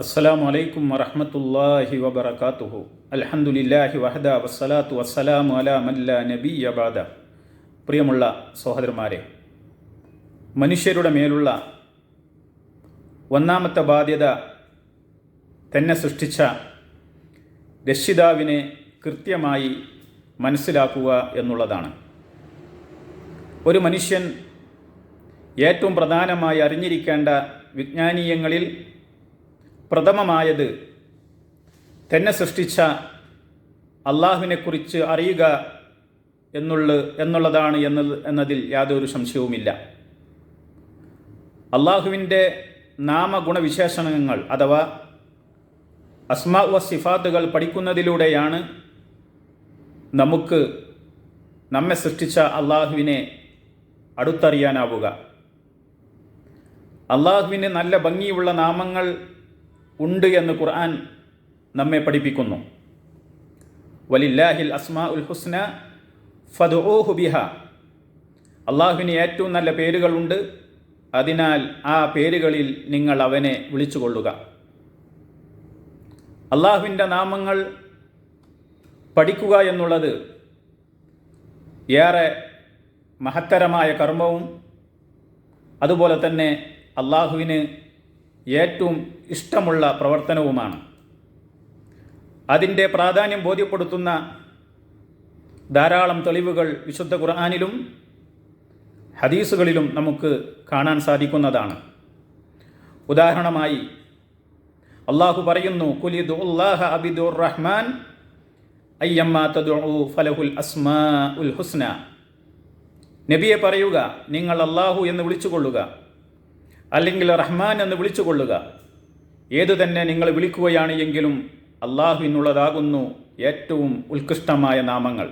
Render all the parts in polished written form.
അസ്സലാമു അലൈക്കും വറഹ്മത്തുള്ളാഹി വബറകാതുഹു. അൽഹംദുലില്ലാഹി വഹദ വസ്സലാത്തു വസ്സലാമു അലാ മൻ ലാ നബിയ്യ ബഅദ. പ്രിയമുള്ള സഹോദരന്മാരെ, മനുഷ്യരുടെ മേലുള്ള ഒന്നാമത്തെ ബാധ്യത തന്നെ സൃഷ്ടിച്ച രക്ഷിതാവിനെ കൃത്യമായി മനസ്സിലാക്കുക എന്നുള്ളതാണ്. ഒരു മനുഷ്യൻ ഏറ്റവും പ്രധാനമായി അറിഞ്ഞിരിക്കേണ്ട വിജ്ഞാനീയങ്ങളിൽ പ്രഥമമായത് തന്നെ സൃഷ്ടിച്ച അള്ളാഹുവിനെക്കുറിച്ച് അറിയുക എന്നുള്ളതാണ് എന്നതിൽ യാതൊരു സംശയവുമില്ല. അള്ളാഹുവിൻ്റെ നാമഗുണവിശേഷണങ്ങൾ അഥവാ അസ്മാ വ സിഫാത്തുകൾ പഠിക്കുന്നതിലൂടെയാണ് നമുക്ക് നമ്മെ സൃഷ്ടിച്ച അള്ളാഹുവിനെ അടുത്തറിയാനാവുക. അള്ളാഹുവിന് നല്ല ഭംഗിയുള്ള നാമങ്ങൾ ഉണ്ട് എന്ന് ഖുർആൻ നമ്മെ പഠിപ്പിക്കുന്നു. വലില്ലാഹിൽ അസ്മാഉൽ ഹുസ്ന ഫദ്ഉഹു ബിഹ. അള്ളാഹുവിന് ഏറ്റവും നല്ല പേരുകളുണ്ട്, അതിനാൽ ആ പേരുകളിൽ നിങ്ങൾ അവനെ വിളിച്ചുകൊള്ളുക. അള്ളാഹുവിൻ്റെ നാമങ്ങൾ പഠിക്കുക എന്നുള്ളത് ഏറെ മഹത്തരമായ കർമ്മവും അതുപോലെ തന്നെ അള്ളാഹുവിന് ഏറ്റവും ഇഷ്ടമുള്ള പ്രവർത്തനവുമാണ്. അതിൻ്റെ പ്രാധാന്യം ബോധ്യപ്പെടുത്തുന്ന ധാരാളം തെളിവുകൾ വിശുദ്ധ ഖുർആനിലും ഹദീസുകളിലും നമുക്ക് കാണാൻ സാധിക്കുന്നതാണ്. ഉദാഹരണമായി അള്ളാഹു പറയുന്നു, ഖുലിദുല്ലാഹ അബിദുർ റഹ്മാൻ അയ്യമ്മാ തദ്ഉ ഫലഹുൽ അസ്മാഉൽ ഹുസ്ന. നബിയെ പറയുക, നിങ്ങൾ അള്ളാഹു എന്ന് വിളിച്ചുകൊള്ളുക, അല്ലെങ്കിൽ റഹ്മാൻ എന്ന് വിളിച്ചുകൊള്ളുക. ഏതു തന്നെ നിങ്ങൾ വിളിക്കുകയാണ് എങ്കിലും അള്ളാഹുവിനുള്ളതാകുന്നു ഏറ്റവും ഉത്കൃഷ്ടമായ നാമങ്ങൾ.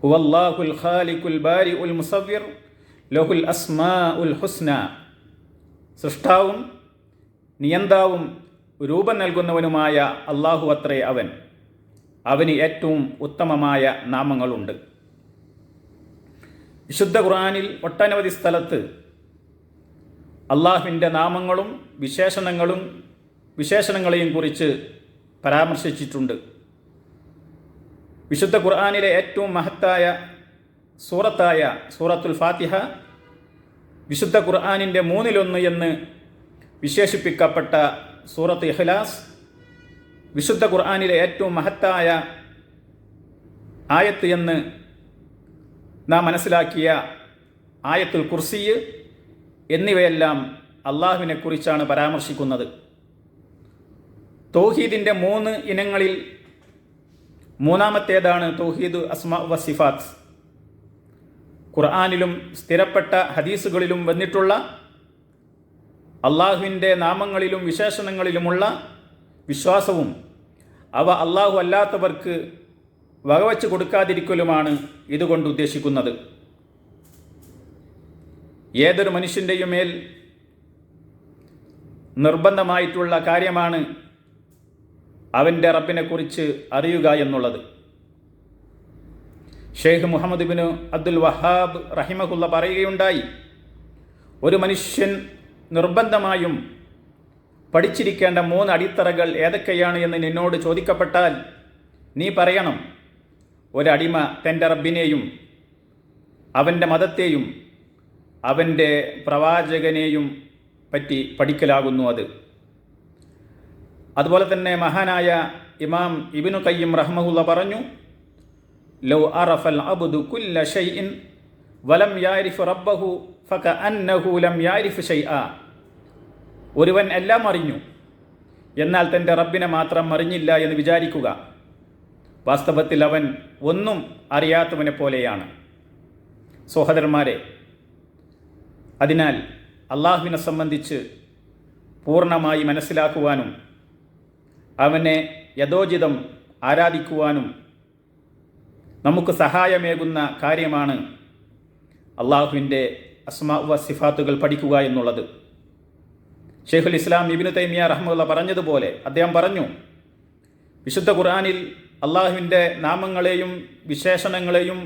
ഹുവല്ലാഹുൽ ഖാലിഖുൽ ബാരിഉൽ മുസവ്വിർ ലഹുൽ അസ്മാഉൽ ഹുസ്ന. സൃഷ്ടാവും നിയന്താവും രൂപം നൽകുന്നവനുമായ അള്ളാഹു അത്രേ അവൻ. അവന് ഏറ്റവും ഉത്തമമായ നാമങ്ങളുണ്ട്. വിശുദ്ധ ഖുർആനിൽ ഒട്ടനവധി സ്ഥലത്ത് അള്ളാഹുവിൻ്റെ നാമങ്ങളും വിശേഷണങ്ങളെയും കുറിച്ച് പരാമർശിച്ചിട്ടുണ്ട്. വിശുദ്ധ ഖുർആനിലെ ഏറ്റവും മഹത്തായ സൂറത്തായ സൂറത്തുൽ ഫാത്തിഹ വിശുദ്ധ ഖുർആനിൻ്റെ 1/3 എന്ന് വിശേഷിപ്പിക്കപ്പെട്ട സൂറത്ത് ഇഖ്ലാസ്, വിശുദ്ധ ഖുർആനിലെ ഏറ്റവും മഹത്തായ ആയത്ത് എന്ന് നാം മനസ്സിലാക്കിയ ആയത്തുൽ കുർസി എന്നിവയെല്ലാം അള്ളാഹുവിനെക്കുറിച്ചാണ് പരാമർശിക്കുന്നത്. തൗഹീദിൻ്റെ 3 ഇനങ്ങളിൽ മൂന്നാമത്തേതാണ് തൗഹീദ് അസ്മാ വ സിഫാത്ത്. ഖുർആനിലും സ്ഥിരപ്പെട്ട ഹദീസുകളിലും വന്നിട്ടുള്ള അള്ളാഹുവിൻ്റെ നാമങ്ങളിലും വിശേഷണങ്ങളിലുമുള്ള വിശ്വാസവും അവ അള്ളാഹു അല്ലാത്തവർക്ക് വകവച്ച് കൊടുക്കാതിരിക്കലുമാണ് ഇതുകൊണ്ട് ഉദ്ദേശിക്കുന്നത്. ഏതൊരു മനുഷ്യൻ്റെയും മേൽ നിർബന്ധമായിട്ടുള്ള കാര്യമാണ് അവൻ്റെ റബ്ബിനെക്കുറിച്ച് അറിയുക എന്നുള്ളത്. ഷെയ്ഖ് മുഹമ്മദ് ബിൻ അബ്ദുൽ വഹാബ് റഹിമഹുല്ല പറയുകയുണ്ടായി, ഒരു മനുഷ്യൻ നിർബന്ധമായും പഠിച്ചിരിക്കേണ്ട 3 അടിത്തറകൾ ഏതൊക്കെയാണ് എന്ന് നിന്നോട് ചോദിക്കപ്പെട്ടാൽ നീ പറയണം, ഒരടിമ തൻ്റെ റബ്ബിനെയും അവൻ്റെ മതത്തെയും അവൻ്റെ പ്രവാചകനെയും പറ്റി പഠിക്കലാകുന്നു അത്. അതുപോലെ തന്നെ മഹാനായ ഇമാം ഇബ്നു ഖയ്യിം റഹ്മഹുല്ല പറഞ്ഞു, ലൗ അറഫൽ അബ്ദു കുല്ല ഷൈഇൻ വലം യഅരിഫ് റബ്ബഹു ഫകഅന്നഹു ലം യഅരിഫ് ഷൈആ. ഒരുവൻ എല്ലാം അറിഞ്ഞു, എന്നാൽ തൻ്റെ റബ്ബിനെ മാത്രം അറിഞ്ഞില്ല എന്ന് വിചാരിക്കുക. വാസ്തവത്തിൽ അവൻ ഒന്നും അറിയാത്തവനെ പോലെയാണ്. സഹോദരന്മാരെ, അതിനാൽ അള്ളാഹുവിനെ സംബന്ധിച്ച് പൂർണ്ണമായി മനസ്സിലാക്കുവാനും അവനെ യഥോചിതം ആരാധിക്കുവാനും നമുക്ക് സഹായമേകുന്ന കാര്യമാണ് അള്ളാഹുവിൻ്റെ അസ്മാ വ സിഫാത്തുകൾ പഠിക്കുക എന്നുള്ളത്. ഷെയ്ഖുൽ ഇസ്ലാം ഇബ്നു തൈമിയ റഹ്മത്തുള്ളാഹി പറഞ്ഞതുപോലെ അദ്ദേഹം പറഞ്ഞു, വിശുദ്ധ ഖുർആനിൽ അള്ളാഹുവിൻ്റെ നാമങ്ങളെയും വിശേഷണങ്ങളെയും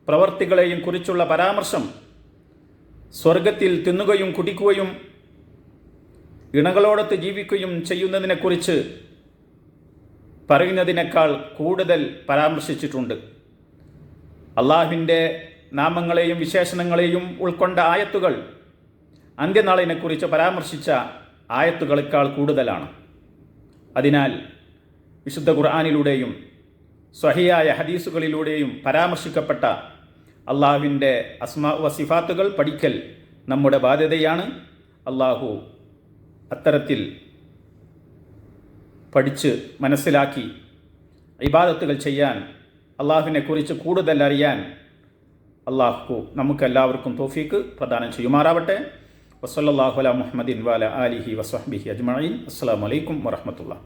പ്രവർത്തികളെയും കുറിച്ചുള്ള പരാമർശം സ്വർഗത്തിൽ തിന്നുകയും കുടിക്കുകയും ഇണകളോടൊത്ത് ജീവിക്കുകയും ചെയ്യുന്നതിനെക്കുറിച്ച് പറയുന്നതിനേക്കാൾ കൂടുതൽ പരാമർശിച്ചിട്ടുണ്ട്. അള്ളാഹുവിൻ്റെ നാമങ്ങളെയും വിശേഷണങ്ങളെയും ഉൾക്കൊണ്ട ആയത്തുകൾ അന്ത്യനാളിനെക്കുറിച്ച് പരാമർശിച്ച ആയത്തുകളേക്കാൾ കൂടുതലാണ്. അതിനാൽ വിശുദ്ധ ഖുർആനിലൂടെയും സ്വഹിയായ ഹദീസുകളിലൂടെയും പരാമർശിക്കപ്പെട്ട അള്ളാഹുവിൻ്റെ അസ്മാ വ സിഫാത്തുകൾ പഠിക്കൽ നമ്മുടെ ബാധ്യതയാണ്. അള്ളാഹു അത്തരത്തിൽ പഠിച്ച് മനസ്സിലാക്കി ഇബാദത്തുകൾ ചെയ്യാൻ, അള്ളാഹുവിനെക്കുറിച്ച് കൂടുതൽ അറിയാൻ അള്ളാഹു നമുക്കെല്ലാവർക്കും തൗഫീക്ക് പ്രദാനം ചെയ്യുമാറാവട്ടെ. വസല്ലല്ലാഹു അലാ മുഹമ്മദിൻ വഅലാ ആലിഹി വസഹ്ബിഹി അജ്മഈൻ. അസ്സലാമു അലൈക്കും വറഹ്മത്തുള്ളാഹി.